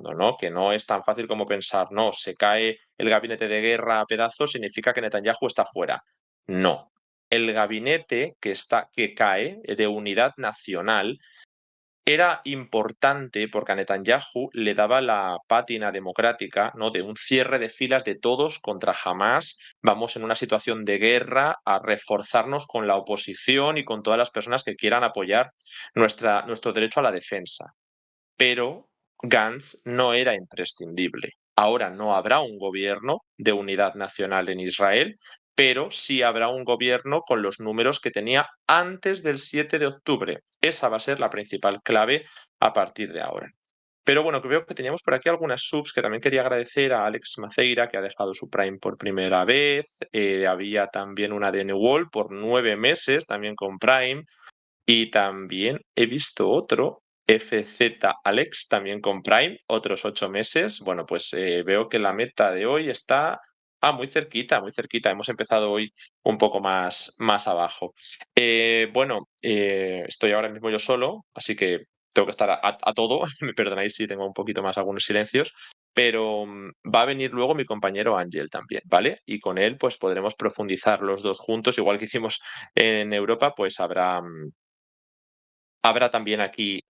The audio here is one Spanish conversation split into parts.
fondo, ¿no? Que no es tan fácil como pensar, no, se cae el gabinete de guerra a pedazos, significa que Netanyahu está fuera. No. El gabinete que cae de unidad nacional era importante porque a Netanyahu le daba la pátina democrática, ¿no? De un cierre de filas de todos contra Hamás. Vamos en una situación de guerra a reforzarnos con la oposición y con todas las personas que quieran apoyar nuestro derecho a la defensa. Pero Gantz no era imprescindible. Ahora no habrá un gobierno de unidad nacional en Israel, pero sí habrá un gobierno con los números que tenía antes del 7 de octubre. Esa va a ser la principal clave a partir de ahora. Pero bueno, que veo que teníamos por aquí algunas subs que también quería agradecer a Alex Maceira, que ha dejado su Prime por primera vez. Había también una de Newall por 9 meses, también con Prime. Y también he visto otro, FZ Alex, también con Prime, otros 8 meses. Bueno, pues veo que la meta de hoy está muy cerquita, muy cerquita. Hemos empezado hoy un poco más abajo. Bueno, estoy ahora mismo yo solo, así que tengo que estar a todo. Me perdonáis si tengo un poquito más algunos silencios. Pero va a venir luego mi compañero Ángel también, ¿vale? Y con él pues podremos profundizar los dos juntos, igual que hicimos en Europa, pues habrá también aquí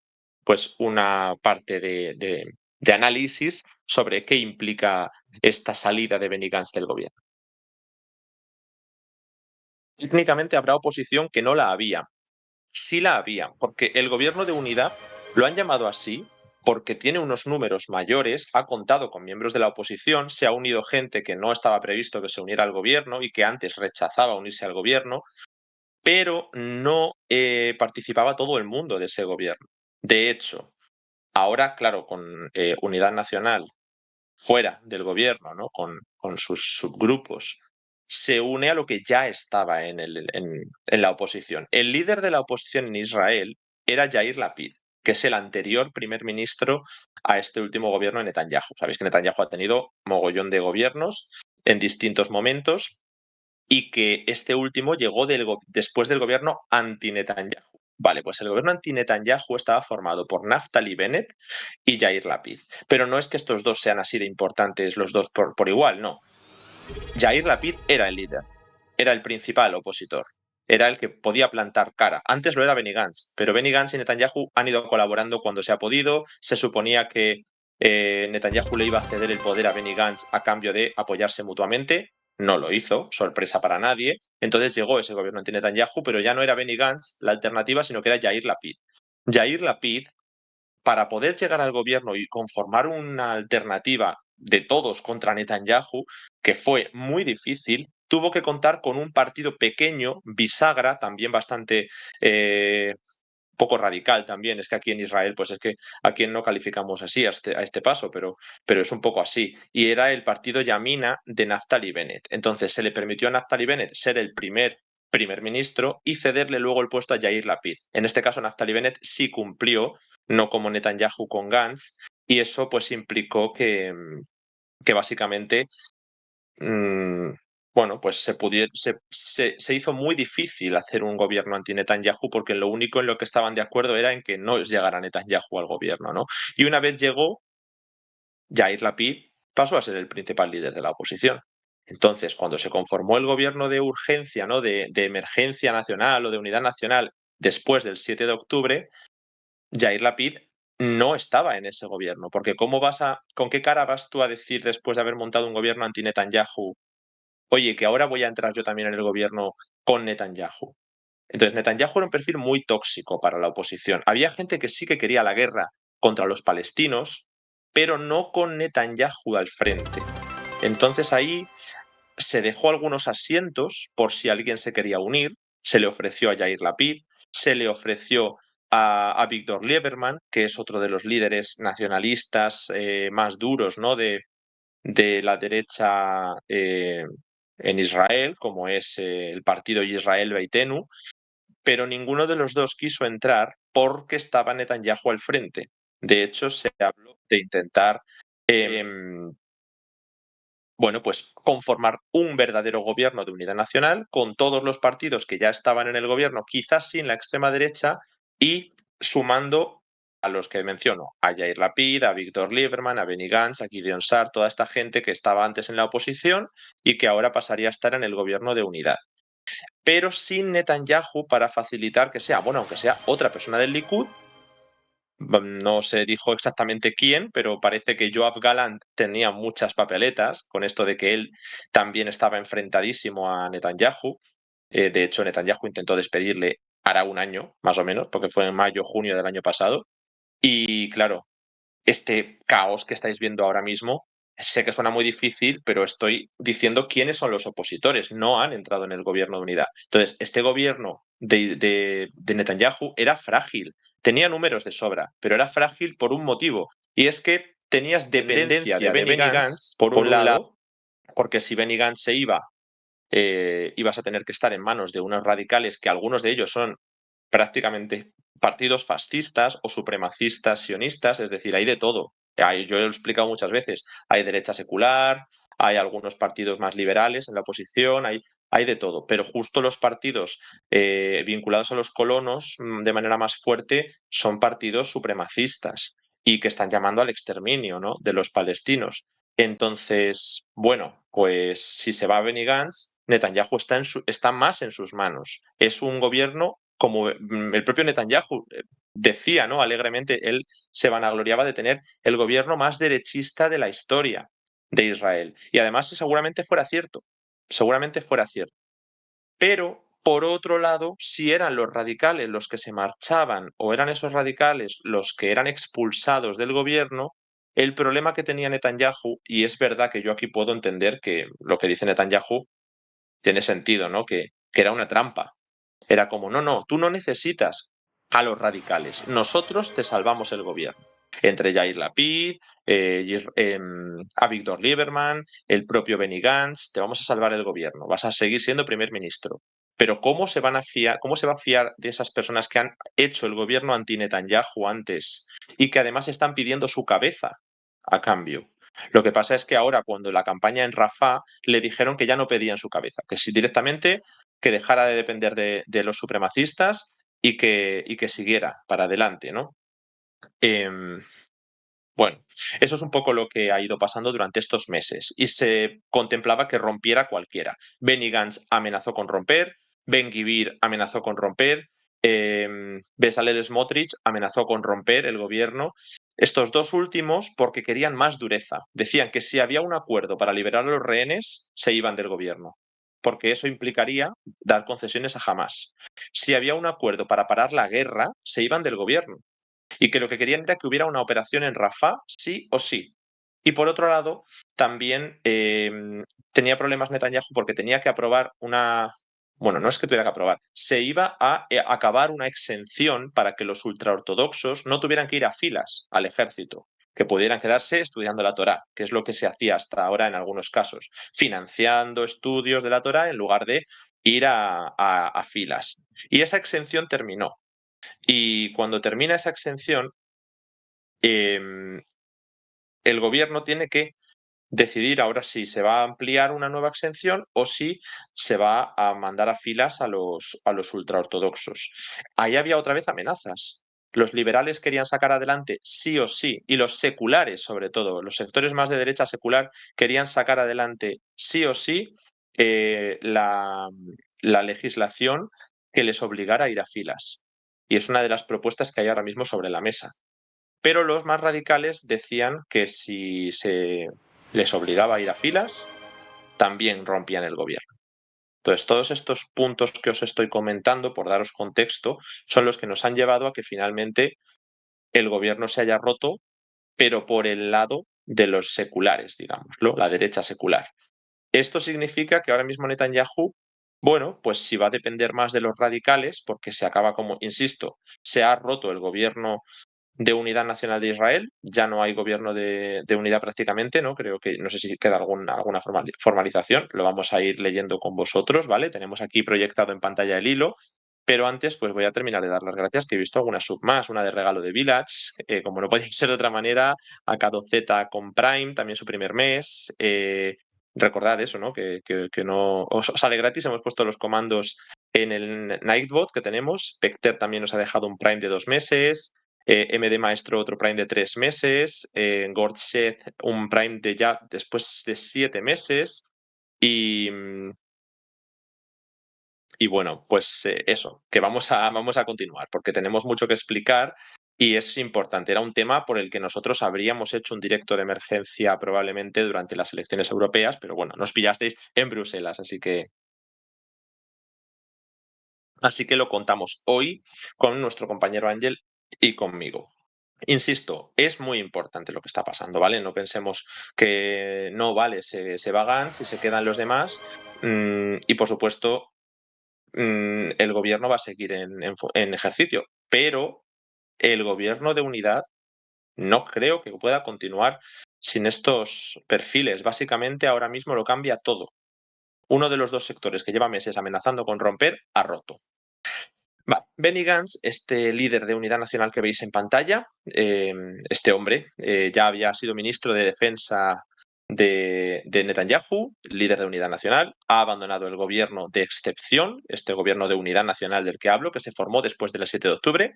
pues una parte de análisis sobre qué implica esta salida de Benny Gantz del gobierno. Técnicamente habrá oposición que no la había. Sí la había, porque el gobierno de unidad lo han llamado así porque tiene unos números mayores, ha contado con miembros de la oposición, se ha unido gente que no estaba previsto que se uniera al gobierno y que antes rechazaba unirse al gobierno, pero no participaba todo el mundo de ese gobierno. De hecho, ahora, claro, con Unidad Nacional fuera del gobierno, ¿no? Con sus subgrupos, se une a lo que ya estaba en la oposición. El líder de la oposición en Israel era Yair Lapid, que es el anterior primer ministro a este último gobierno de Netanyahu. Sabéis que Netanyahu ha tenido mogollón de gobiernos en distintos momentos y que este último llegó después del gobierno anti-Netanyahu. Vale, pues el gobierno anti-Netanyahu estaba formado por Naftali Bennett y Yair Lapid. Pero no es que estos dos sean así de importantes los dos por igual, no. Yair Lapid era el líder, era el principal opositor, era el que podía plantar cara. Antes lo era Benny Gantz, pero Benny Gantz y Netanyahu han ido colaborando cuando se ha podido. Se suponía que Netanyahu le iba a ceder el poder a Benny Gantz a cambio de apoyarse mutuamente. No lo hizo, sorpresa para nadie. Entonces llegó ese gobierno anti-Netanyahu, pero ya no era Benny Gantz la alternativa, sino que era Yair Lapid. Yair Lapid, para poder llegar al gobierno y conformar una alternativa de todos contra Netanyahu, que fue muy difícil, tuvo que contar con un partido pequeño, bisagra, también bastante poco radical también. Es que aquí en Israel, pues es que a quien no calificamos así a este paso, pero es un poco así. Y era el partido Yamina de Naftali Bennett. Entonces se le permitió a Naftali Bennett ser el primer ministro y cederle luego el puesto a Yair Lapid. En este caso, Naftali Bennett sí cumplió, no como Netanyahu con Gantz, y eso pues implicó que básicamente bueno, pues se hizo muy difícil hacer un gobierno anti-Netanyahu porque lo único en lo que estaban de acuerdo era en que no llegara Netanyahu al gobierno, ¿no? Y una vez llegó, Yair Lapid pasó a ser el principal líder de la oposición. Entonces, cuando se conformó el gobierno de urgencia, ¿no? De emergencia nacional o de unidad nacional después del 7 de octubre, Yair Lapid no estaba en ese gobierno, porque ¿con qué cara vas tú a decir después de haber montado un gobierno anti-Netanyahu, oye, que ahora voy a entrar yo también en el gobierno con Netanyahu? Entonces, Netanyahu era un perfil muy tóxico para la oposición. Había gente que sí que quería la guerra contra los palestinos, pero no con Netanyahu al frente. Entonces ahí se dejó algunos asientos por si alguien se quería unir. Se le ofreció a Yair Lapid, se le ofreció a Víctor Lieberman, que es otro de los líderes nacionalistas más duros, ¿no? De la derecha en Israel, como es el partido Israel Beitenu, pero ninguno de los dos quiso entrar porque estaba Netanyahu al frente. De hecho, se habló de intentar, bueno, pues conformar un verdadero gobierno de unidad nacional con todos los partidos que ya estaban en el gobierno, quizás sin la extrema derecha, y sumando los que menciono, a Yair Lapid, a Víctor Lieberman, a Benny Gantz, a Gideon Sa'ar, toda esta gente que estaba antes en la oposición y que ahora pasaría a estar en el gobierno de unidad. Pero sin Netanyahu para facilitar que sea, bueno, aunque sea otra persona del Likud. No se dijo exactamente quién, pero parece que Yoav Gallant tenía muchas papeletas con esto de que él también estaba enfrentadísimo a Netanyahu. De hecho, Netanyahu intentó despedirle hará un año, más o menos, porque fue en mayo, junio del año pasado. Y claro, este caos que estáis viendo ahora mismo, sé que suena muy difícil, pero estoy diciendo quiénes son los opositores. No han entrado en el gobierno de unidad. Entonces, este gobierno de Netanyahu era frágil. Tenía números de sobra, pero era frágil por un motivo. Y es que tenías dependencia de Benny Gantz, por un lado, porque si Benny Gantz se iba, ibas a tener que estar en manos de unos radicales que algunos de ellos son prácticamente partidos fascistas o supremacistas sionistas, es decir, hay de todo. Yo lo he explicado muchas veces, hay derecha secular, hay algunos partidos más liberales en la oposición, hay de todo, pero justo los partidos vinculados a los colonos de manera más fuerte son partidos supremacistas y que están llamando al exterminio, ¿no?, de los palestinos. Entonces, bueno, pues si se va Benny Gantz, Netanyahu está más en sus manos. Es un gobierno, como el propio Netanyahu decía, ¿no?, alegremente, él se vanagloriaba de tener el gobierno más derechista de la historia de Israel. Y además seguramente fuera cierto. Pero, por otro lado, si eran los radicales los que se marchaban o eran esos radicales los que eran expulsados del gobierno, el problema que tenía Netanyahu, y es verdad que yo aquí puedo entender que lo que dice Netanyahu tiene sentido, ¿no?, que era una trampa. Era como, no, no, tú no necesitas a los radicales, nosotros te salvamos el gobierno. Entre Yair Lapid, a Víctor Lieberman, el propio Benny Gantz, te vamos a salvar el gobierno, vas a seguir siendo primer ministro. Pero ¿cómo se va a fiar de esas personas que han hecho el gobierno anti-Netanyahu antes y que además están pidiendo su cabeza a cambio? Lo que pasa es que ahora, cuando la campaña en Rafah, le dijeron que ya no pedían su cabeza, que si directamente que dejara de depender de los supremacistas y que siguiera para adelante, ¿no? Em, bueno, eso es un poco lo que ha ido pasando durante estos meses y se contemplaba que rompiera cualquiera. Benny Gantz amenazó con romper, Ben-Gvir amenazó con romper, Bezalel Smotrich amenazó con romper el gobierno. Estos dos últimos porque querían más dureza. Decían que si había un acuerdo para liberar a los rehenes, se iban del gobierno, porque eso implicaría dar concesiones a Hamas. Si había un acuerdo para parar la guerra, se iban del gobierno y que lo que querían era que hubiera una operación en Rafah sí o sí. Y por otro lado, también tenía problemas Netanyahu porque tenía que aprobar una. Bueno, no es que tuviera que aprobar, se iba a acabar una exención para que los ultraortodoxos no tuvieran que ir a filas al ejército, que pudieran quedarse estudiando la Torá, que es lo que se hacía hasta ahora en algunos casos, financiando estudios de la Torá en lugar de ir a filas. Y esa exención terminó. Y cuando termina esa exención, em, el gobierno tiene que decidir ahora si se va a ampliar una nueva exención o si se va a mandar a filas a los ultraortodoxos. Ahí había otra vez amenazas. Los liberales querían sacar adelante sí o sí, y los seculares sobre todo, los sectores más de derecha secular querían sacar adelante sí o sí la legislación que les obligara a ir a filas. Y es una de las propuestas que hay ahora mismo sobre la mesa. Pero los más radicales decían que si se les obligaba a ir a filas, también rompían el gobierno. Entonces, todos estos puntos que os estoy comentando, por daros contexto, son los que nos han llevado a que finalmente el gobierno se haya roto, pero por el lado de los seculares, digámoslo, la derecha secular. Esto significa que ahora mismo Netanyahu, bueno, pues si va a depender más de los radicales, porque se acaba, como insisto, se ha roto el gobierno de unidad nacional de Israel, ya no hay gobierno de unidad prácticamente, ¿no? Creo que, no sé si queda alguna formalización, lo vamos a ir leyendo con vosotros, ¿vale? Tenemos aquí proyectado en pantalla el hilo, pero antes pues voy a terminar de dar las gracias, que he visto alguna sub más, una de regalo de Village, como no podía ser de otra manera, a K2Z con Prime, también su primer mes, recordad eso, ¿no? Que no os sale gratis, hemos puesto los comandos en el Nightbot que tenemos, Pecter también nos ha dejado un Prime de 2 meses, MD Maestro otro Prime de 3 meses, Gortsev un Prime de ya después de 7 meses y, y bueno, pues eso, que vamos a continuar porque tenemos mucho que explicar y es importante. Era un tema por el que nosotros habríamos hecho un directo de emergencia probablemente durante las elecciones europeas, pero bueno, nos pillasteis en Bruselas, así que lo contamos hoy con nuestro compañero Ángel y conmigo. Insisto, es muy importante lo que está pasando, ¿vale? No pensemos que no, vale, se va Gantz y se quedan los demás. Y por supuesto, el gobierno va a seguir en ejercicio, pero el gobierno de unidad no creo que pueda continuar sin estos perfiles. Básicamente, ahora mismo lo cambia todo. Uno de los dos sectores que lleva meses amenazando con romper ha roto. Vale. Benny Gantz, este líder de unidad nacional que veis en pantalla, este hombre ya había sido ministro de Defensa de Netanyahu, líder de unidad nacional, ha abandonado el gobierno de excepción, este gobierno de unidad nacional del que hablo, que se formó después del 7 de octubre,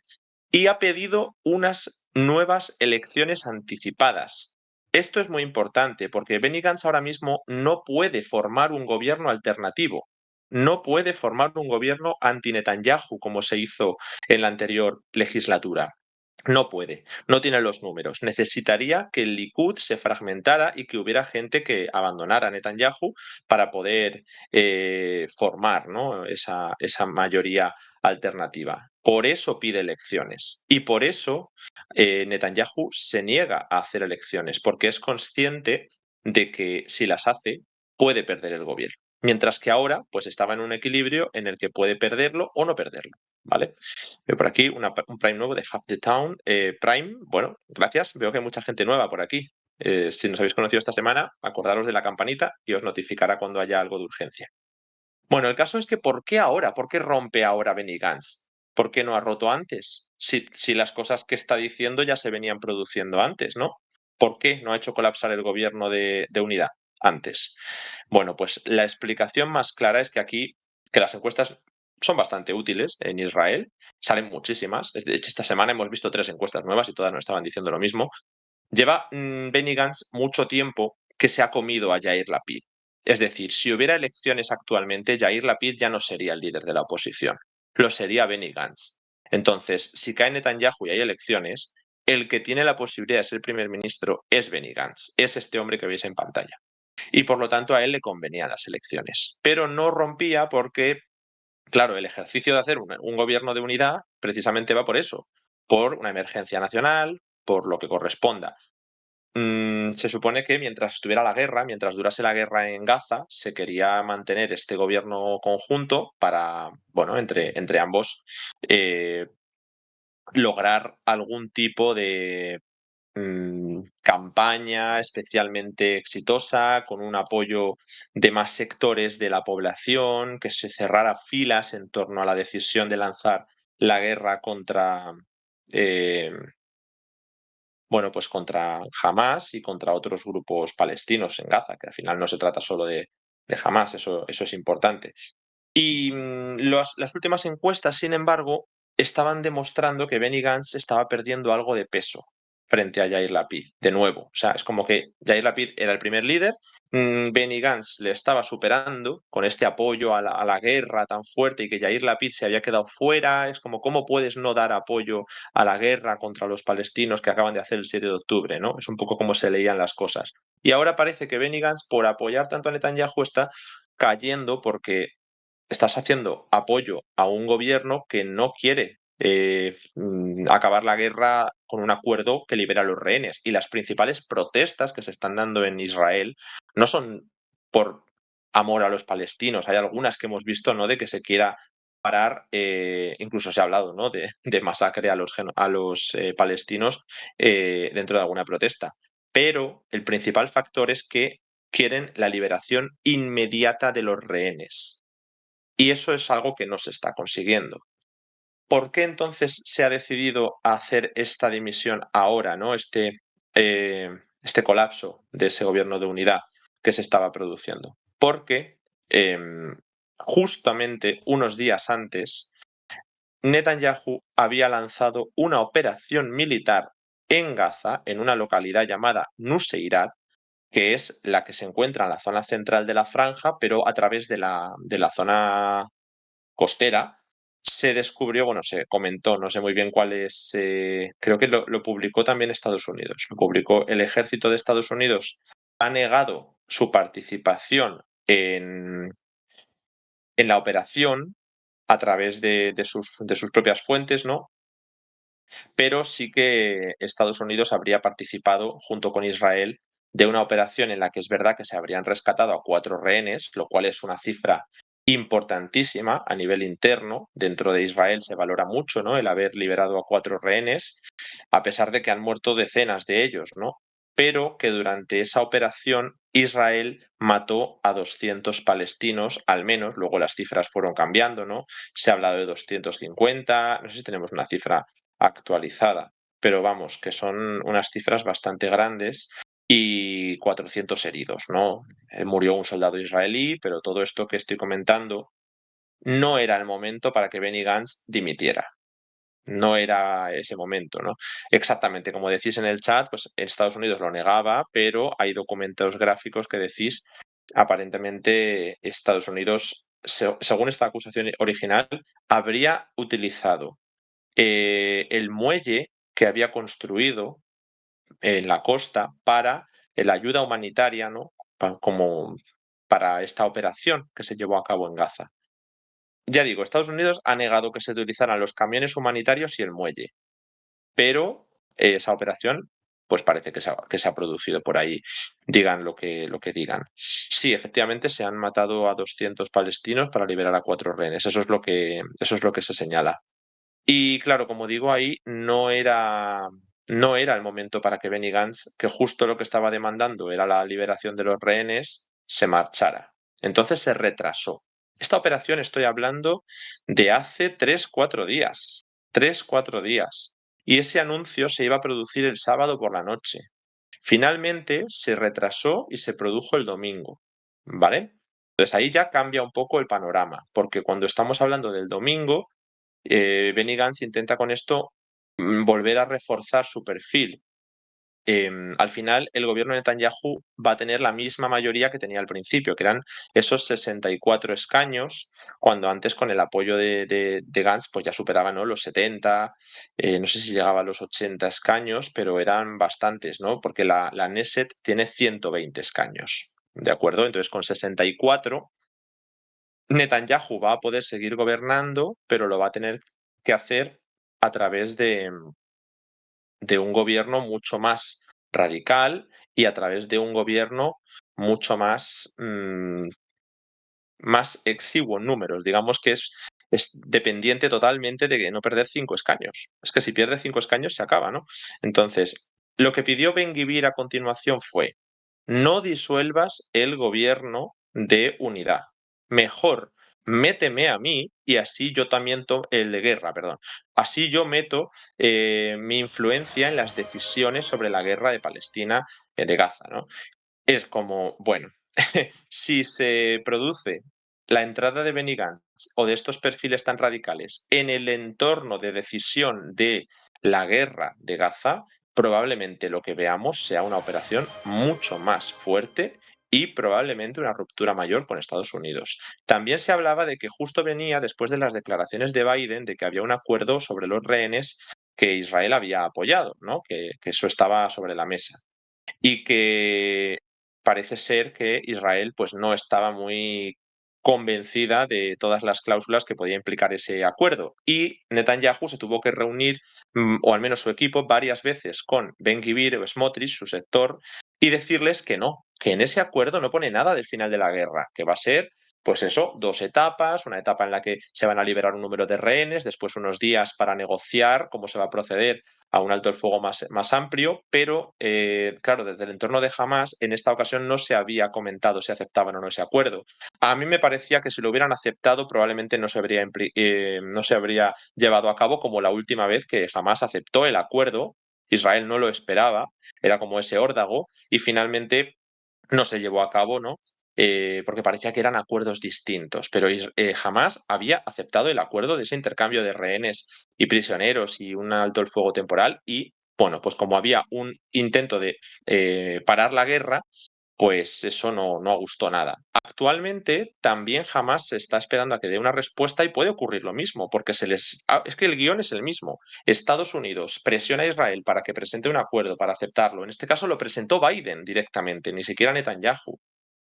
y ha pedido unas nuevas elecciones anticipadas. Esto es muy importante porque Benny Gantz ahora mismo no puede formar un gobierno alternativo, no puede formar un gobierno anti-Netanyahu como se hizo en la anterior legislatura. No puede, no tiene los números. Necesitaría que el Likud se fragmentara y que hubiera gente que abandonara a Netanyahu para poder formar, ¿no?, esa mayoría alternativa. Por eso pide elecciones y por eso Netanyahu se niega a hacer elecciones, porque es consciente de que si las hace puede perder el gobierno. Mientras que ahora pues estaba en un equilibrio en el que puede perderlo o no perderlo, ¿vale? Veo por aquí un Prime nuevo de Half the Town. Prime, bueno, gracias. Veo que hay mucha gente nueva por aquí. Si nos habéis conocido esta semana, acordaros de la campanita y os notificará cuando haya algo de urgencia. Bueno, el caso es que ¿por qué ahora? ¿Por qué rompe ahora Benny Gantz? ¿Por qué no ha roto antes? Si las cosas que está diciendo ya se venían produciendo antes, ¿no? ¿Por qué no ha hecho colapsar el gobierno de unidad antes? Bueno, pues la explicación más clara es que aquí, que las encuestas son bastante útiles en Israel, salen muchísimas. De hecho, esta semana hemos visto 3 encuestas nuevas y todas nos estaban diciendo lo mismo. Lleva Benny Gantz mucho tiempo que se ha comido a Yair Lapid. Es decir, si hubiera elecciones actualmente, Yair Lapid ya no sería el líder de la oposición, lo sería Benny Gantz. Entonces, si cae Netanyahu y hay elecciones, el que tiene la posibilidad de ser primer ministro es Benny Gantz, es este hombre que veis en pantalla. Y por lo tanto a él le convenían las elecciones. Pero no rompía porque, claro, el ejercicio de hacer un gobierno de unidad precisamente va por eso, por una emergencia nacional, por lo que corresponda. Se supone que mientras estuviera la guerra, mientras durase la guerra en Gaza, se quería mantener este gobierno conjunto para, bueno, entre ambos, eh, lograr algún tipo de campaña especialmente exitosa, con un apoyo de más sectores de la población, que se cerrara filas en torno a la decisión de lanzar la guerra contra, eh, bueno, pues contra Hamás y contra otros grupos palestinos en Gaza, que al final no se trata solo de Hamás, eso es importante. Y las últimas encuestas, sin embargo, estaban demostrando que Benny Gantz estaba perdiendo algo de peso frente a Yair Lapid, de nuevo. O sea, es como que Yair Lapid era el primer líder, Benny Gantz le estaba superando con este apoyo a la guerra tan fuerte y que Yair Lapid se había quedado fuera. Es como, ¿cómo puedes no dar apoyo a la guerra contra los palestinos que acaban de hacer el 7 de octubre? ¿No? Es un poco como se leían las cosas. Y ahora parece que Benny Gantz, por apoyar tanto a Netanyahu, está cayendo porque estás haciendo apoyo a un gobierno que no quiere acabar la guerra con un acuerdo que libera a los rehenes. Y las principales protestas que se están dando en Israel no son por amor a los palestinos. Hay algunas que hemos visto, ¿no?, de que se quiera parar, incluso se ha hablado, ¿no?, de masacre a los palestinos dentro de alguna protesta. Pero el principal factor es que quieren la liberación inmediata de los rehenes. Y eso es algo que no se está consiguiendo. ¿Por qué entonces se ha decidido hacer esta dimisión ahora, ¿no? Este colapso de ese gobierno de unidad que se estaba produciendo? Porque justamente unos días antes Netanyahu había lanzado una operación militar en Gaza, en una localidad llamada Nuseirat, que es la que se encuentra en la zona central de la franja, pero a través de la zona costera, se descubrió, bueno, se comentó, no sé muy bien cuál es, creo que lo publicó también Estados Unidos, lo publicó el ejército de Estados Unidos, ha negado su participación en la operación a través de sus propias fuentes, ¿no? Pero sí que Estados Unidos habría participado junto con Israel de una operación en la que es verdad que se habrían rescatado a 4 rehenes, lo cual es una cifra importantísima a nivel interno. Dentro de Israel se valora mucho, ¿no?, el haber liberado a 4 rehenes, a pesar de que han muerto decenas de ellos, ¿no? Pero que durante esa operación Israel mató a 200 palestinos, al menos, luego las cifras fueron cambiando, ¿no? Se ha hablado de 250, no sé si tenemos una cifra actualizada, pero vamos, que son unas cifras bastante grandes y 400 heridos, ¿no? Murió un soldado israelí, pero todo esto que estoy comentando no era el momento para que Benny Gantz dimitiera. No era ese momento, ¿no? Exactamente, como decís en el chat, pues Estados Unidos lo negaba, pero hay documentos gráficos que decís, aparentemente Estados Unidos, según esta acusación original, habría utilizado el muelle que había construido en la costa para la ayuda humanitaria, ¿no? Como para esta operación que se llevó a cabo en Gaza. Ya digo, Estados Unidos ha negado que se utilizaran los camiones humanitarios y el muelle, pero esa operación, pues parece que se ha producido por ahí, digan lo que digan. Sí, efectivamente se han matado a 200 palestinos para liberar a 4 rehenes. Eso es lo que se señala. Y claro, como digo, ahí no era el momento para que Benny Gantz, que justo lo que estaba demandando era la liberación de los rehenes, se marchara. Entonces se retrasó. Esta operación estoy hablando de hace 3, 4 días. 3, 4 días. Y ese anuncio se iba a producir el sábado por la noche. Finalmente se retrasó y se produjo el domingo. ¿Vale? Entonces ahí ya cambia un poco el panorama, porque cuando estamos hablando del domingo, Benny Gantz intenta con esto volver a reforzar su perfil. Al final, el gobierno de Netanyahu va a tener la misma mayoría que tenía al principio, que eran esos 64 escaños, cuando antes con el apoyo de Gantz pues ya superaba, ¿no?, los 70, no sé si llegaba a los 80 escaños, pero eran bastantes, ¿no? Porque la Knesset tiene 120 escaños, ¿de acuerdo? Entonces, con 64 Netanyahu va a poder seguir gobernando, pero lo va a tener que hacer a través de un gobierno mucho más radical y a través de un gobierno mucho más exiguo en números. Digamos que es dependiente totalmente de no perder 5 escaños. Es que si pierde 5 escaños se acaba, ¿no? Entonces, lo que pidió Ben-Gvir a continuación fue: no disuelvas el gobierno de unidad. Mejor méteme a mí y así yo también el de guerra, perdón. Así yo meto mi influencia en las decisiones sobre la guerra de Palestina, de Gaza, ¿no? Es como, bueno, si se produce la entrada de Benny Gantz o de estos perfiles tan radicales en el entorno de decisión de la guerra de Gaza, probablemente lo que veamos sea una operación mucho más fuerte y probablemente una ruptura mayor con Estados Unidos. También se hablaba de que justo venía después de las declaraciones de Biden de que había un acuerdo sobre los rehenes que Israel había apoyado, ¿no? Que eso estaba sobre la mesa y que parece ser que Israel pues no estaba muy convencida de todas las cláusulas que podía implicar ese acuerdo. Y Netanyahu se tuvo que reunir, o al menos su equipo, varias veces con Ben-Gvir o Smotrich, su sector, y decirles que no, que en ese acuerdo no pone nada del final de la guerra, que va a ser, pues eso, 2 etapas, una etapa en la que se van a liberar un número de rehenes, después unos días para negociar cómo se va a proceder a un alto el fuego más amplio, pero claro, desde el entorno de Hamas en esta ocasión no se había comentado si aceptaban o no ese acuerdo. A mí me parecía que si lo hubieran aceptado probablemente no se habría llevado a cabo como la última vez que Hamas aceptó el acuerdo. Israel no lo esperaba, era como ese órdago y finalmente no se llevó a cabo, ¿no? porque parecía que eran acuerdos distintos, pero Hamás había aceptado el acuerdo de ese intercambio de rehenes y prisioneros y un alto el fuego temporal y, bueno, pues como había un intento de parar la guerra, pues eso no gustó nada. Actualmente también Hamás se está esperando a que dé una respuesta y puede ocurrir lo mismo, porque es que el guión es el mismo. Estados Unidos presiona a Israel para que presente un acuerdo para aceptarlo. En este caso lo presentó Biden directamente, ni siquiera Netanyahu.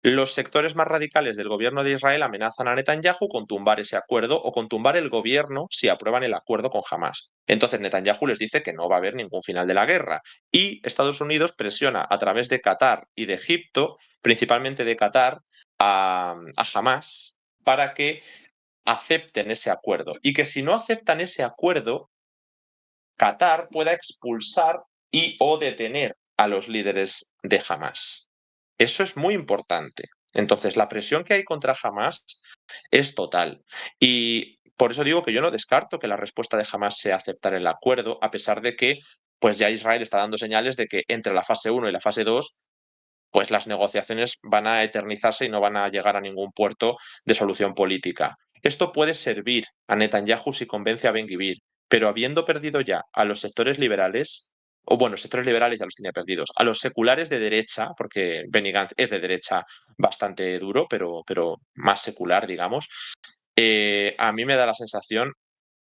Los sectores más radicales del gobierno de Israel amenazan a Netanyahu con tumbar ese acuerdo o con tumbar el gobierno si aprueban el acuerdo con Hamás. Entonces Netanyahu les dice que no va a haber ningún final de la guerra y Estados Unidos presiona a través de Qatar y de Egipto, principalmente de Qatar, a Hamás para que acepten ese acuerdo y que si no aceptan ese acuerdo, Qatar pueda expulsar y o detener a los líderes de Hamás. Eso es muy importante. Entonces, la presión que hay contra Hamás es total. Y por eso digo que yo no descarto que la respuesta de Hamás sea aceptar el acuerdo, a pesar de que pues ya Israel está dando señales de que entre la fase 1 y la fase 2 pues las negociaciones van a eternizarse y no van a llegar a ningún puerto de solución política. Esto puede servir a Netanyahu si convence a Ben Gvir, pero habiendo perdido ya a los sectores liberales, o bueno, sectores liberales ya los tenía perdidos, a los seculares de derecha, porque Benny Gantz es de derecha bastante duro, pero más secular, digamos, a mí me da la sensación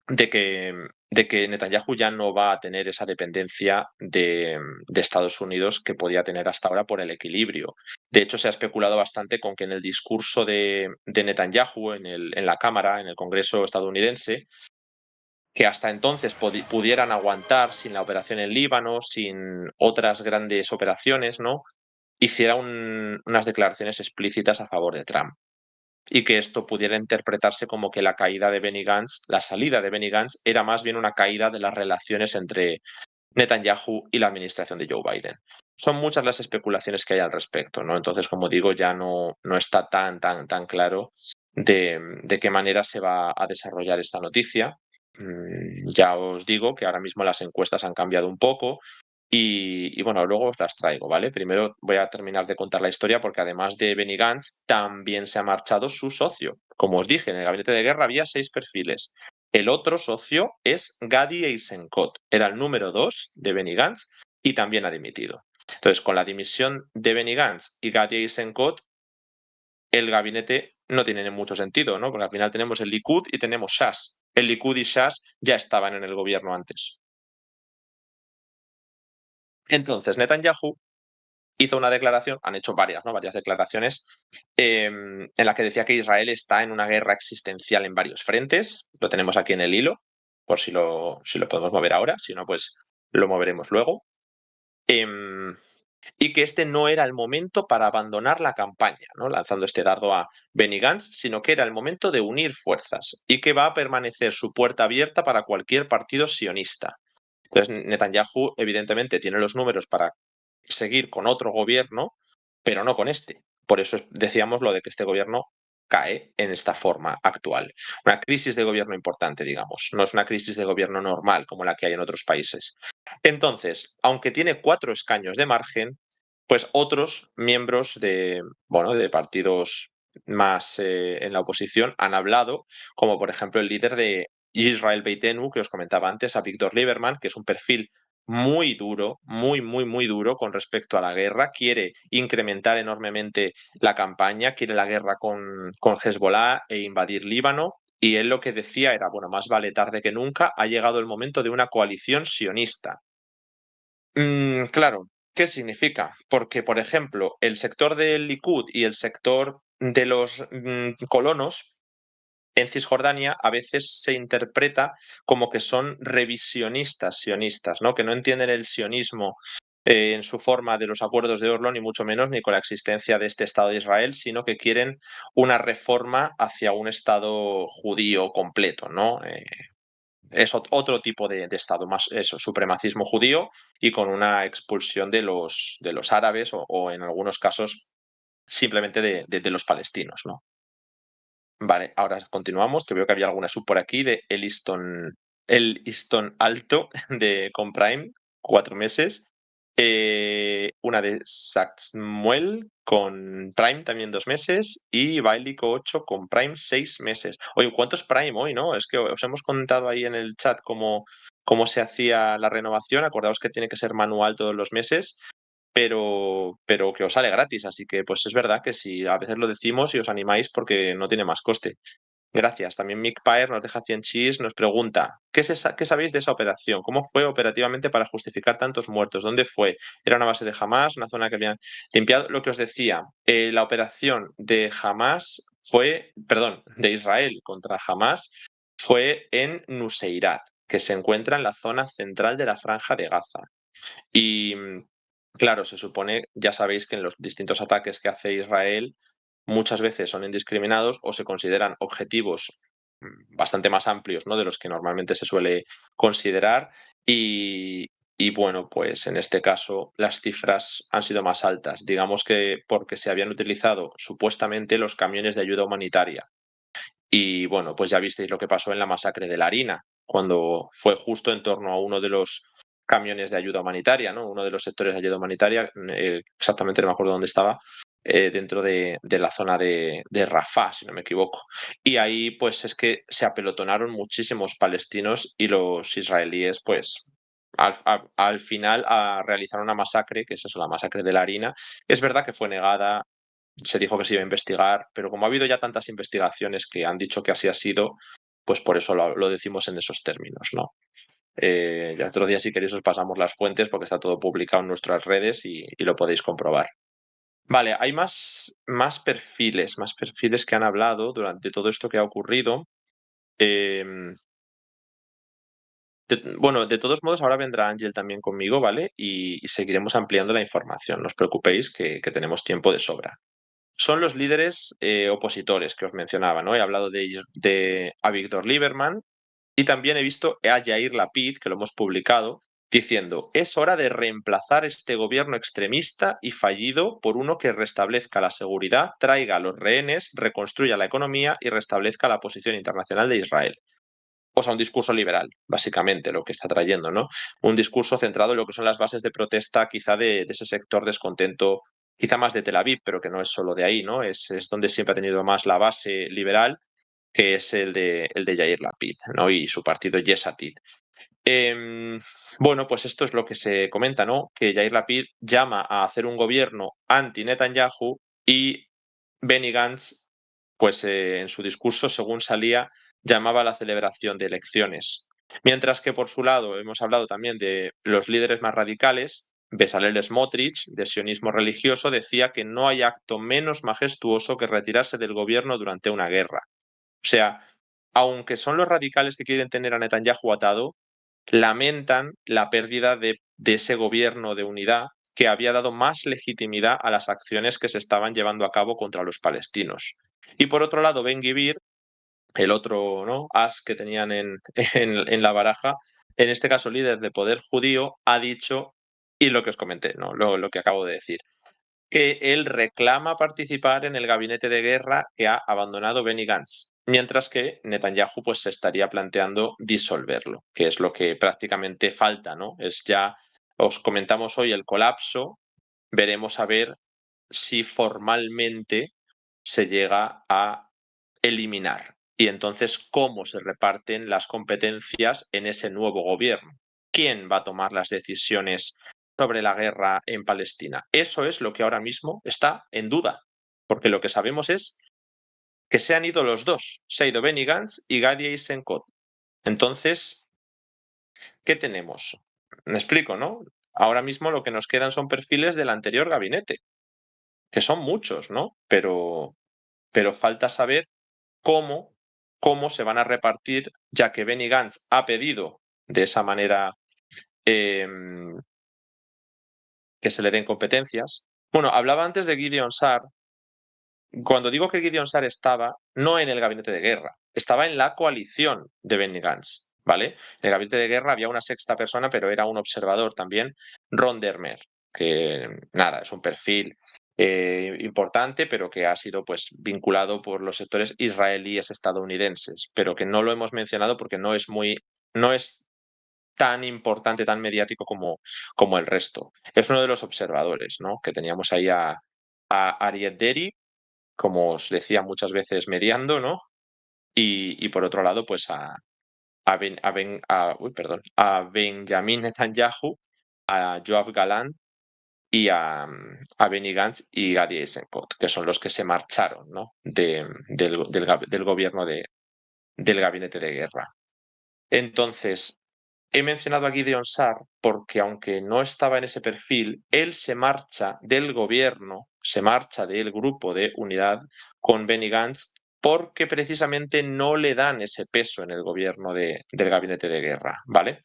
de que Netanyahu ya no va a tener esa dependencia de Estados Unidos que podía tener hasta ahora por el equilibrio. De hecho, se ha especulado bastante con que en el discurso de Netanyahu en la Cámara, en el Congreso estadounidense, que hasta entonces pudieran aguantar sin la operación en Líbano, sin otras grandes operaciones, ¿no? Hiciera unas declaraciones explícitas a favor de Trump y que esto pudiera interpretarse como que la caída de Benny Gantz, la salida de Benny Gantz, era más bien una caída de las relaciones entre Netanyahu y la administración de Joe Biden. Son muchas las especulaciones que hay al respecto, ¿no? Entonces, como digo, ya no está tan claro de qué manera se va a desarrollar esta noticia. Ya os digo que ahora mismo las encuestas han cambiado un poco y bueno, luego os las traigo, ¿vale? Primero voy a terminar de contar la historia porque además de Benny Gantz, también se ha marchado su socio. Como os dije, en el gabinete de guerra había 6 perfiles. El otro socio es Gadi Eisenkot, era el número 2 de Benny Gantz y también ha dimitido. Entonces, con la dimisión de Benny Gantz y Gadi Eisenkot, el gabinete no tiene mucho sentido, ¿no? Porque al final tenemos el Likud y tenemos Shas. El Likud y Shas ya estaban en el gobierno antes. Entonces, Netanyahu hizo una declaración, han hecho varias, ¿no? Varias declaraciones, en la que decía que Israel está en una guerra existencial en varios frentes. Lo tenemos aquí en el hilo, por si lo podemos mover ahora, si no, pues lo moveremos luego. Em, y que este no era el momento para abandonar la campaña, ¿no? Lanzando este dardo a Benny Gantz, sino que era el momento de unir fuerzas y que va a permanecer su puerta abierta para cualquier partido sionista. Entonces, Netanyahu, evidentemente, tiene los números para seguir con otro gobierno, pero no con este. Por eso decíamos lo de que este gobierno cae en esta forma actual. Una crisis de gobierno importante, digamos. No es una crisis de gobierno normal como la que hay en otros países. Entonces, aunque tiene 4 escaños de margen, pues otros miembros bueno, de partidos más en la oposición han hablado, como por ejemplo el líder de Israel Beitenu, que os comentaba antes, a Víctor Lieberman, que es un perfil muy duro, muy duro con respecto a la guerra, quiere incrementar enormemente la campaña, quiere la guerra con Hezbollah e invadir Líbano, y él lo que decía era, bueno, más vale tarde que nunca, ha llegado el momento de una coalición sionista. Claro, ¿qué significa? Porque, por ejemplo, el sector del Likud y el sector de los colonos en Cisjordania a veces se interpreta como que son revisionistas sionistas, ¿no? Que no entienden el sionismo en su forma de los acuerdos de Oslo, ni mucho menos, ni con la existencia de este Estado de Israel, sino que quieren una reforma hacia un Estado judío completo, ¿no? Es otro tipo de Estado, más eso, supremacismo judío y con una expulsión de los árabes o en algunos casos simplemente de los palestinos, ¿no? Vale, ahora continuamos, que veo que había alguna sub por aquí de el Easton Alto de Comprime, 4 meses. una de Saxmuel con Prime también 2 meses y Báilico 8 con Prime 6 meses. Oye, ¿cuántos Prime hoy, no? Es que os hemos contado ahí en el chat cómo se hacía la renovación. Acordaos que tiene que ser manual todos los meses, pero que os sale gratis. Así que, pues es verdad que si a veces lo decimos y os animáis porque no tiene más coste. Gracias. También Mick Pyre nos deja 100 chis, nos pregunta, ¿qué sabéis de esa operación? ¿Cómo fue operativamente para justificar tantos muertos? ¿Dónde fue? ¿Era una base de Hamas, una zona que habían limpiado? Lo que os decía, la operación de Hamas fue, perdón, de Israel contra Hamas fue en Nuseirat, que se encuentra en la zona central de la Franja de Gaza. Y claro, se supone, ya sabéis que en los distintos ataques que hace Israel muchas veces son indiscriminados o se consideran objetivos bastante más amplios, ¿no?, de los que normalmente se suele considerar y bueno, pues en este caso las cifras han sido más altas. Digamos que porque se habían utilizado supuestamente los camiones de ayuda humanitaria. Y bueno, pues ya visteis lo que pasó en la masacre de la harina, cuando fue justo en torno a uno de los camiones de ayuda humanitaria, ¿no? Uno de los sectores de ayuda humanitaria, exactamente no me acuerdo dónde estaba, dentro de la zona de Rafah, si no me equivoco. Y ahí, pues es que se apelotonaron muchísimos palestinos y los israelíes, pues al final realizaron una masacre, que es eso, la masacre de la harina. Es verdad que fue negada, se dijo que se iba a investigar, pero como ha habido ya tantas investigaciones que han dicho que así ha sido, pues por eso lo decimos en esos términos, ¿no? Ya otro día, si queréis, os pasamos las fuentes porque está todo publicado en nuestras redes y lo podéis comprobar. Vale, hay más perfiles que han hablado durante todo esto que ha ocurrido. Em, bueno, de todos modos, ahora vendrá Ángel también conmigo, ¿vale? Y seguiremos ampliando la información. No os preocupéis que tenemos tiempo de sobra. Son los líderes opositores que os mencionaba, ¿no? He hablado de a Víctor Lieberman y también he visto a Yair Lapid, que lo hemos publicado, diciendo: es hora de reemplazar este gobierno extremista y fallido por uno que restablezca la seguridad, traiga a los rehenes, reconstruya la economía y restablezca la posición internacional de Israel. O sea, un discurso liberal, básicamente, lo que está trayendo, ¿no? Un discurso centrado en lo que son las bases de protesta, quizá de ese sector descontento, quizá más de Tel Aviv, pero que no es solo de ahí, ¿no? Es donde siempre ha tenido más la base liberal, que es el de Yair Lapid, ¿no? Y su partido Yesh Atid. Bueno, pues esto es lo que se comenta, ¿no? Que Yair Lapid llama a hacer un gobierno anti-Netanyahu y Benny Gantz, pues en su discurso, según salía, llamaba a la celebración de elecciones. Mientras que por su lado hemos hablado también de los líderes más radicales. Bezalel Smotrich, de sionismo religioso, decía que no hay acto menos majestuoso que retirarse del gobierno durante una guerra. O sea, aunque son los radicales que quieren tener a Netanyahu atado, lamentan la pérdida de ese gobierno de unidad que había dado más legitimidad a las acciones que se estaban llevando a cabo contra los palestinos. Y por otro lado, Ben Gvir, el otro, ¿no?, as que tenían en la baraja, en este caso líder de poder judío, ha dicho, y lo que os comenté, ¿no?, lo que acabo de decir, que él reclama participar en el gabinete de guerra que ha abandonado Benny Gantz, mientras que Netanyahu pues se estaría planteando disolverlo, que es lo que prácticamente falta, ¿no? Es ya, os comentamos hoy el colapso, veremos a ver si formalmente se llega a eliminar y entonces cómo se reparten las competencias en ese nuevo gobierno. ¿Quién va a tomar las decisiones sobre la guerra en Palestina? Eso es lo que ahora mismo está en duda, porque lo que sabemos es que se han ido los dos, se ha ido Benny Gantz y Gadi Eisenkot. Entonces, ¿qué tenemos? Me explico, ¿no? Ahora mismo lo que nos quedan son perfiles del anterior gabinete, que son muchos, ¿no? Pero falta saber cómo, cómo se van a repartir, ya que Benny Gantz ha pedido de esa manera em, que se le den competencias. Bueno, hablaba antes de Gideon Sar. Cuando digo que Gideon Sar estaba, no en el gabinete de guerra, estaba en la coalición de Benny Gantz, ¿vale? En el gabinete de guerra había una sexta persona, pero era un observador también, Ron Dermer, que nada, es un perfil importante, pero que ha sido pues vinculado por los sectores israelíes estadounidenses, pero que no lo hemos mencionado porque no es tan importante, tan mediático como el resto. Es uno de los observadores, ¿no? Que teníamos ahí a Ariet Deri, como os decía muchas veces mediando, ¿no? Y por otro lado, pues a Benjamin Netanyahu, a Yoav Galán y a Benny Gantz y Gadi Eisenkot, que son los que se marcharon, ¿no? Del gobierno del gabinete de guerra. Entonces, he mencionado a Gideon Sar porque, aunque no estaba en ese perfil, él se marcha del gobierno, se marcha del grupo de unidad con Benny Gantz porque precisamente no le dan ese peso en el gobierno del gabinete de guerra, ¿vale?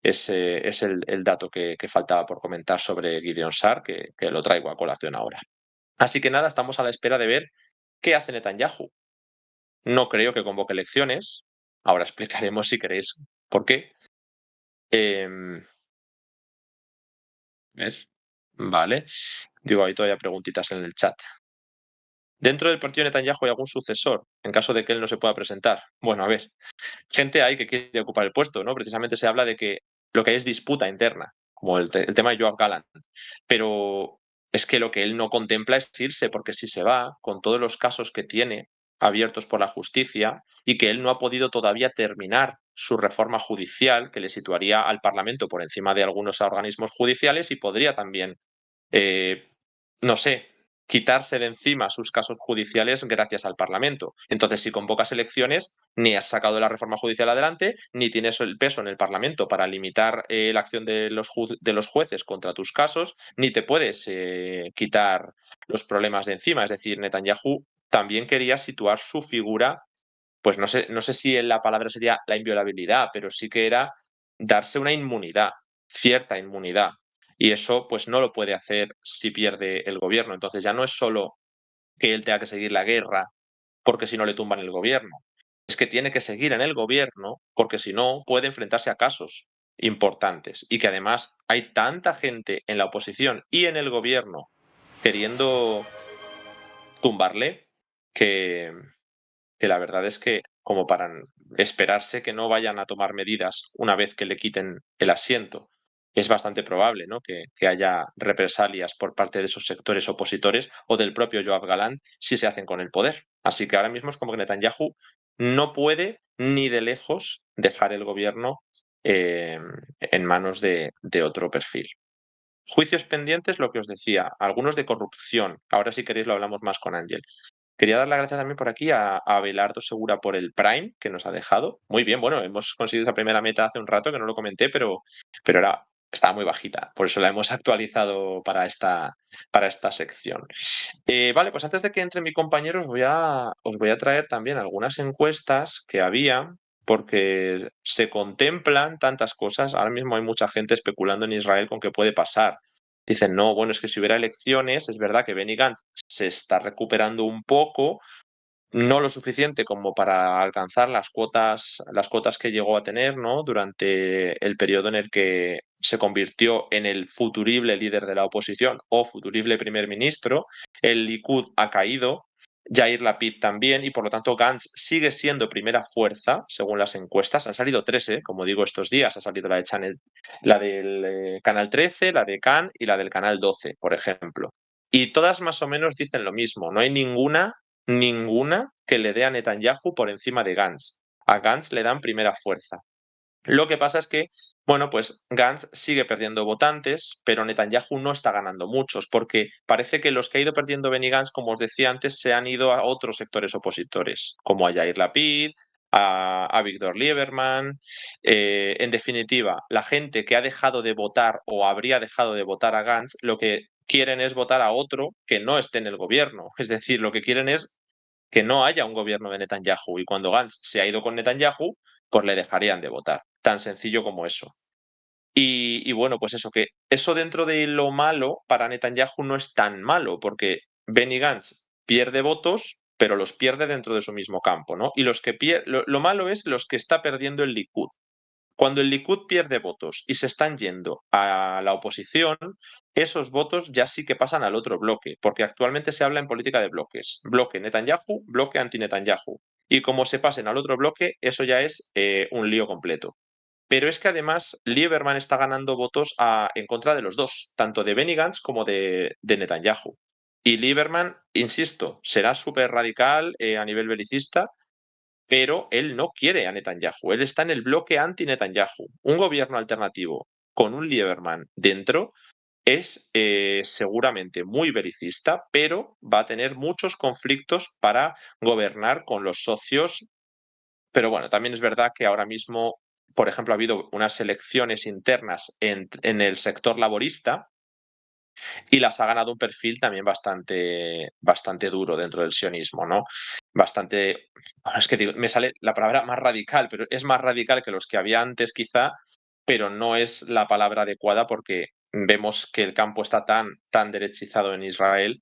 Ese es el dato que faltaba por comentar sobre Gideon Sar, que lo traigo a colación ahora. Así que nada, estamos a la espera de ver qué hace Netanyahu. No creo que convoque elecciones. Ahora explicaremos, si queréis, por qué. Em, ¿Ves? Vale. Digo, hay todavía preguntitas en el chat. ¿Dentro del partido de Netanyahu hay algún sucesor en caso de que él no se pueda presentar? Bueno, a ver, gente hay que quiere ocupar el puesto, ¿no? Precisamente se habla de que lo que hay es disputa interna, como el tema de Joab Gallant. Pero es que lo que él no contempla es irse, porque si se va, con todos los casos que tiene abiertos por la justicia y que él no ha podido todavía terminar su reforma judicial, que le situaría al Parlamento por encima de algunos organismos judiciales y podría también, eh, no sé, quitarse de encima sus casos judiciales gracias al Parlamento. Entonces, si convocas elecciones, ni has sacado la reforma judicial adelante, ni tienes el peso en el Parlamento para limitar la acción de los jueces contra tus casos, ni te puedes quitar los problemas de encima. Es decir, Netanyahu también quería situar su figura, pues no sé si la palabra sería la inviolabilidad, pero sí que era darse una inmunidad, cierta inmunidad. Y eso pues no lo puede hacer si pierde el gobierno. Entonces ya no es solo que él tenga que seguir la guerra porque si no le tumban el gobierno. Es que tiene que seguir en el gobierno porque si no puede enfrentarse a casos importantes. Y que además hay tanta gente en la oposición y en el gobierno queriendo tumbarle que, que la verdad es que, como para esperarse que no vayan a tomar medidas una vez que le quiten el asiento, es bastante probable, ¿no? Que haya represalias por parte de esos sectores opositores o del propio Yoav Galán si se hacen con el poder. Así que ahora mismo es como que Netanyahu no puede ni de lejos dejar el gobierno en manos de otro perfil. Juicios pendientes, lo que os decía, algunos de corrupción. Ahora, si queréis, lo hablamos más con Ángel. Quería dar las gracias también por aquí a Abelardo Segura por el Prime que nos ha dejado. Muy bien, bueno, hemos conseguido esa primera meta hace un rato que no lo comenté, pero estaba muy bajita. Por eso la hemos actualizado para esta sección. Vale, pues antes de que entre mi compañero, os voy a traer también algunas encuestas que había, porque se contemplan tantas cosas. Ahora mismo hay mucha gente especulando en Israel con qué puede pasar. Dicen, no, bueno, es que si hubiera elecciones, es verdad que Benny Gantz se está recuperando un poco, no lo suficiente como para alcanzar las cuotas que llegó a tener, ¿no? Durante el periodo en el que se convirtió en el futurible líder de la oposición o futurible primer ministro. El Likud ha caído, Yair Lapid también, y por lo tanto Gantz sigue siendo primera fuerza, según las encuestas. Han salido 13, como digo, estos días. Ha salido la del Canal 13, la de Cannes y la del Canal 12, por ejemplo. Y todas más o menos dicen lo mismo. No hay ninguna que le dé a Netanyahu por encima de Gantz. A Gantz le dan primera fuerza. Lo que pasa es que, bueno, pues Gantz sigue perdiendo votantes, pero Netanyahu no está ganando muchos, porque parece que los que ha ido perdiendo Benny Gantz, como os decía antes, se han ido a otros sectores opositores, como a Yair Lapid, a Víctor Lieberman. En definitiva, la gente que ha dejado de votar o habría dejado de votar a Gantz, lo que quieren es votar a otro que no esté en el gobierno. Es decir, lo que quieren es que no haya un gobierno de Netanyahu. Y cuando Gantz se ha ido con Netanyahu, pues le dejarían de votar. Tan sencillo como eso. Y bueno, pues eso, que eso dentro de lo malo para Netanyahu no es tan malo, porque Benny Gantz pierde votos, pero los pierde dentro de su mismo campo, ¿no? Y lo malo es los que está perdiendo el Likud. Cuando el Likud pierde votos y se están yendo a la oposición, esos votos ya sí que pasan al otro bloque, porque actualmente se habla en política de bloques. Bloque Netanyahu, bloque anti-Netanyahu. Y como se pasen al otro bloque, eso ya es un lío completo. Pero es que además Lieberman está ganando votos en contra de los dos, tanto de Benny Gantz como de Netanyahu. Y Lieberman, insisto, será súper radical a nivel belicista, pero él no quiere a Netanyahu. Él está en el bloque anti-Netanyahu. Un gobierno alternativo con un Lieberman dentro es seguramente muy belicista, pero va a tener muchos conflictos para gobernar con los socios. Pero bueno, también es verdad que ahora mismo, por ejemplo, ha habido unas elecciones internas en el sector laborista y las ha ganado un perfil también bastante duro dentro del sionismo, ¿no? Bastante, es que me sale la palabra más radical, pero es más radical que los que había antes quizá, pero no es la palabra adecuada porque vemos que el campo está tan derechizado en Israel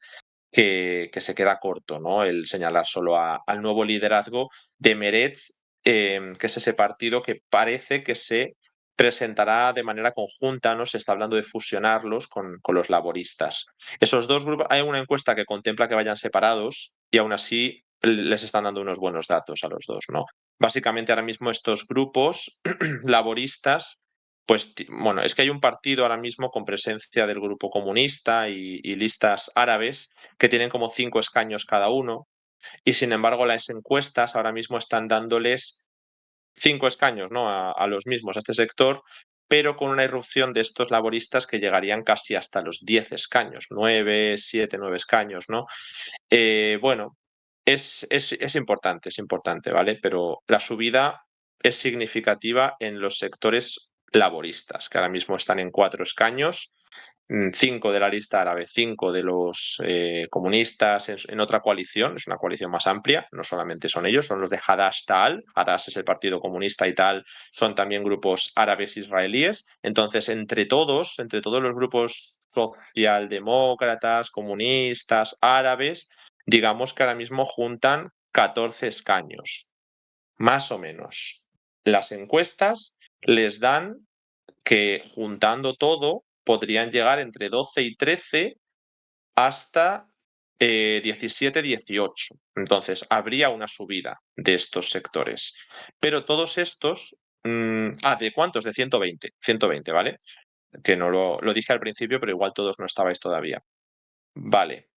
que se queda corto, ¿no? El señalar solo al nuevo liderazgo de Meretz, que es ese partido que parece que se presentará de manera conjunta, ¿no? Se está hablando de fusionarlos con los laboristas. Esos dos grupos, hay una encuesta que contempla que vayan separados y aún así les están dando unos buenos datos a los dos, ¿no? Básicamente ahora mismo estos grupos laboristas pues bueno, es que hay un partido ahora mismo con presencia del Grupo Comunista y listas árabes que tienen como 5 escaños cada uno, y sin embargo las encuestas ahora mismo están dándoles 5 escaños, ¿no? A los mismos, a este sector, pero con una irrupción de estos laboristas que llegarían casi hasta los 10 escaños, 9, 7, 9 escaños, ¿no? Bueno, es importante, ¿vale? Pero la subida es significativa en los sectores laboristas, que ahora mismo están en 4 escaños, 5 de la lista árabe, 5 de los comunistas en otra coalición, es una coalición más amplia, no solamente son ellos, son los de Hadash Ta'al, Hadash es el Partido Comunista y tal, son también grupos árabes israelíes. Entonces, entre todos los grupos socialdemócratas, comunistas, árabes, digamos que ahora mismo juntan 14 escaños, más o menos. Las encuestas les dan que juntando todo podrían llegar entre 12 y 13 hasta 17, 18. Entonces, habría una subida de estos sectores. Pero todos estos... ¿de cuántos? De 120. 120, ¿vale? Que no lo dije al principio, pero igual todos no estabais todavía. Vale.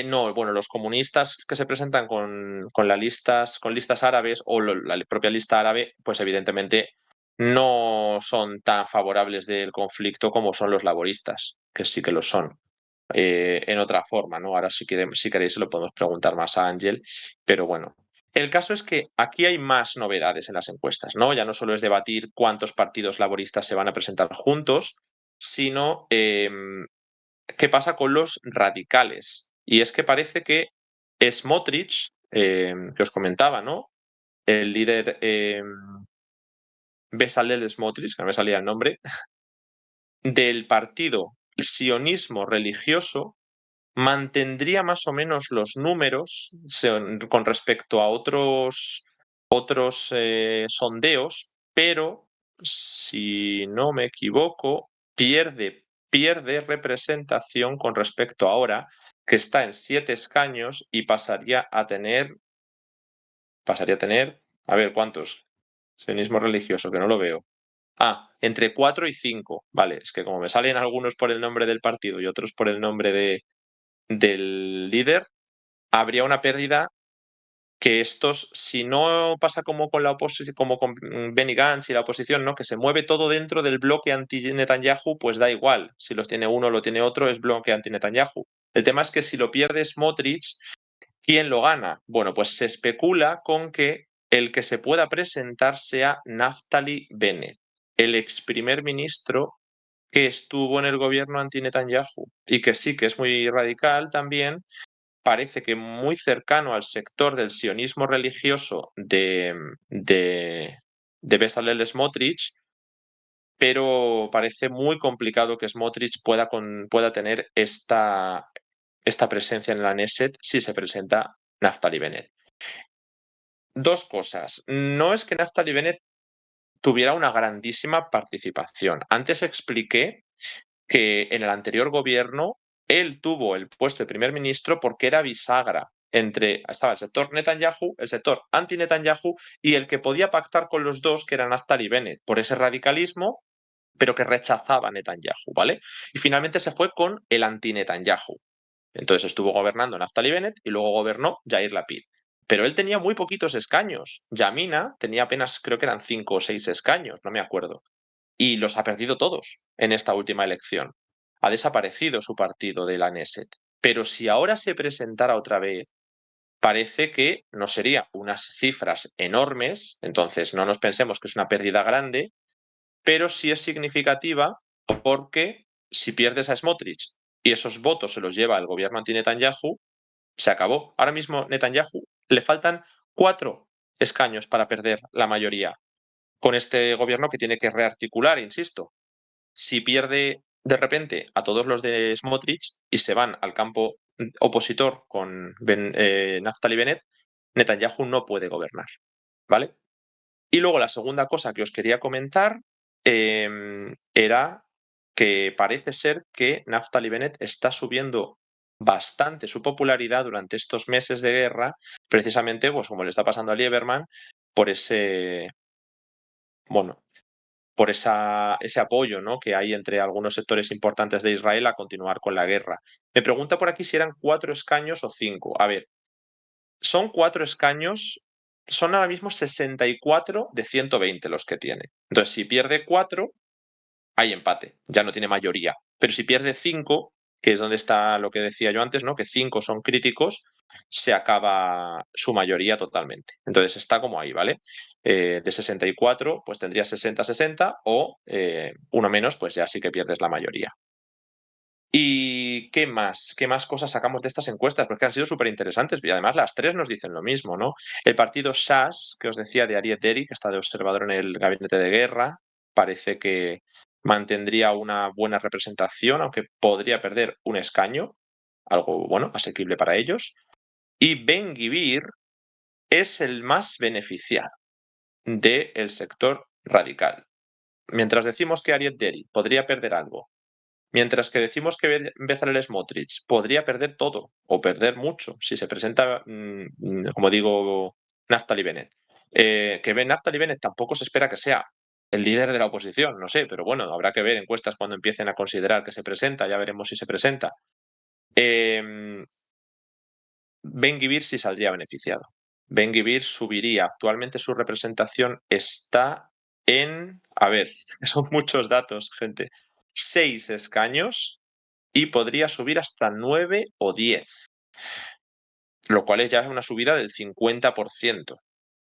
No, bueno, los comunistas que se presentan con listas árabes o la propia lista árabe, pues evidentemente no son tan favorables del conflicto como son los laboristas, que sí que lo son, en otra forma, ¿no? Ahora si queréis se lo podemos preguntar más a Ángel, pero bueno. El caso es que aquí hay más novedades en las encuestas, ¿no? Ya no solo es debatir cuántos partidos laboristas se van a presentar juntos, sino qué pasa con los radicales. Y es que parece que Smotrich, que os comentaba, ¿no? El líder Bezalel Smotrich, que no me salía el nombre, del partido sionismo religioso, mantendría más o menos los números con respecto a otros sondeos, pero si no me equivoco, pierde representación con respecto a ahora, que está en 7 escaños y pasaría a tener, a ver, ¿cuántos? Sionismo religioso, que no lo veo. Entre 4 y 5. Vale, es que como me salen algunos por el nombre del partido y otros por el nombre del líder, habría una pérdida que estos, si no pasa como con la oposición, como con Benny Gantz y la oposición, ¿no? Que se mueve todo dentro del bloque anti-Netanyahu, pues da igual. Si los tiene uno, lo tiene otro, es bloque anti-Netanyahu. El tema es que si lo pierde Smotrich, ¿quién lo gana? Bueno, pues se especula con que el que se pueda presentar sea Naftali Bennett, el ex primer ministro que estuvo en el gobierno anti-Netanyahu y que sí que es muy radical también, parece que muy cercano al sector del sionismo religioso de Bezalel Smotrich, pero parece muy complicado que Smotrich pueda tener esta presencia en la Knesset si se presenta Naftali Bennett. Dos cosas. No es que Naftali Bennett tuviera una grandísima participación. Antes expliqué que en el anterior gobierno él tuvo el puesto de primer ministro porque era bisagra estaba el sector Netanyahu, el sector anti-Netanyahu y el que podía pactar con los dos, que era Naftali Bennett, por ese radicalismo, pero que rechazaba a Netanyahu, ¿vale? Y finalmente se fue con el anti-Netanyahu. Entonces estuvo gobernando Naftali Bennett y luego gobernó Yair Lapid. Pero él tenía muy poquitos escaños. Yamina tenía apenas, creo que eran 5 o 6 escaños, no me acuerdo. Y los ha perdido todos en esta última elección. Ha desaparecido su partido de la Knesset. Pero si ahora se presentara otra vez, parece que no serían unas cifras enormes, entonces no nos pensemos que es una pérdida grande, pero sí es significativa porque si pierdes a Smotrich y esos votos se los lleva el gobierno anti-Netanyahu, se acabó. Ahora mismo Netanyahu le faltan 4 escaños para perder la mayoría con este gobierno que tiene que rearticular, insisto. Si pierde de repente a todos los de Smotrich y se van al campo opositor con Naftali Bennett, Netanyahu no puede gobernar, ¿vale? Y luego la segunda cosa que os quería comentar era que parece ser que Naftali Bennett está subiendo bastante su popularidad durante estos meses de guerra, precisamente pues como le está pasando a Lieberman, por ese, bueno, por ese apoyo, ¿no?, que hay entre algunos sectores importantes de Israel a continuar con la guerra. Me pregunta por aquí si eran 4 escaños o 5. A ver, son 4 escaños, son ahora mismo 64 de 120 los que tiene. Entonces, si pierde 4, hay empate, ya no tiene mayoría. Pero si pierde 5, que es donde está lo que decía yo antes, ¿no?, que 5 son críticos, se acaba su mayoría totalmente. Entonces está como ahí, ¿vale? De 64, pues tendría 60-60 o uno menos, pues ya sí que pierdes la mayoría. ¿Y qué más? ¿Qué más cosas sacamos de estas encuestas? Porque han sido súper interesantes y además las tres nos dicen lo mismo, ¿no? El partido Shas, que os decía de Ariet Deri, que está de observador en el gabinete de guerra, parece que mantendría una buena representación, aunque podría perder un escaño, algo bueno, asequible para ellos. Y Ben Gvir es el más beneficiado del sector radical. Mientras decimos que Ariet Deri podría perder algo, mientras que decimos que Bezalel Smotrich podría perder todo o perder mucho si se presenta, como digo, Naftali Bennett. Que Naftali Bennett tampoco se espera que sea el líder de la oposición, no sé, pero bueno, habrá que ver encuestas cuando empiecen a considerar que se presenta, ya veremos si se presenta. Em, Ben Gvir sí saldría beneficiado. Ben Gvir subiría. Actualmente su representación está en, a ver, son muchos datos, gente, 6 escaños y podría subir hasta 9 o 10, lo cual ya es una subida del 50%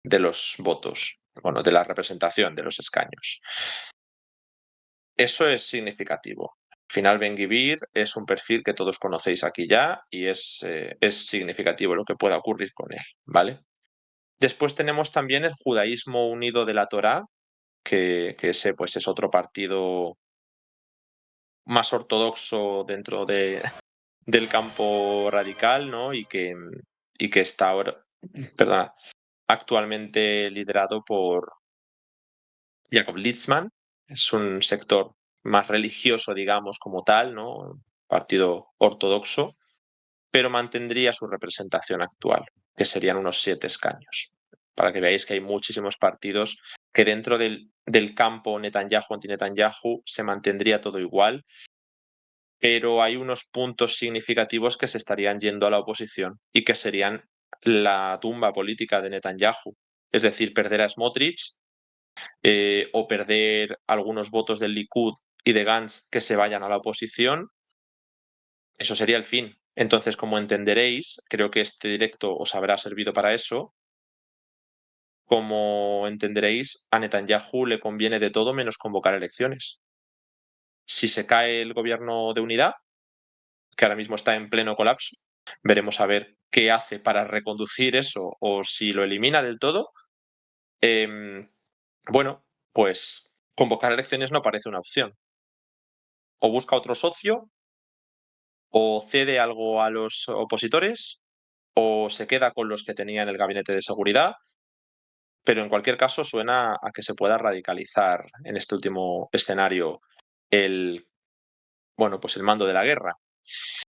de los votos, bueno, de la representación de los escaños. Eso es significativo. Al final, Ben Gvir es un perfil que todos conocéis aquí ya y es significativo lo que pueda ocurrir con él, ¿vale? Después tenemos también el Judaísmo Unido de la Torá, que ese pues es otro partido más ortodoxo dentro del campo radical, ¿no? Y que está ahora, perdona, actualmente liderado por Jacob Litzman. Es un sector más religioso, digamos, como tal, ¿no? Partido ortodoxo, pero mantendría su representación actual, que serían unos 7 escaños. Para que veáis que hay muchísimos partidos que dentro del campo Netanyahu, anti-Netanyahu, se mantendría todo igual, pero hay unos puntos significativos que se estarían yendo a la oposición y que serían la tumba política de Netanyahu. Es decir, perder a Smotrich o perder algunos votos del Likud y de Gantz que se vayan a la oposición, eso sería el fin. Entonces, como entenderéis, creo que este directo os habrá servido para eso. Como entenderéis, a Netanyahu le conviene de todo menos convocar elecciones. Si se cae el gobierno de unidad, que ahora mismo está en pleno colapso, veremos a ver qué hace para reconducir eso o si lo elimina del todo. Bueno, pues convocar elecciones no parece una opción. O busca otro socio, o cede algo a los opositores, o se queda con los que tenía en el gabinete de seguridad, pero en cualquier caso suena a que se pueda radicalizar en este último escenario el, bueno, pues el mando de la guerra.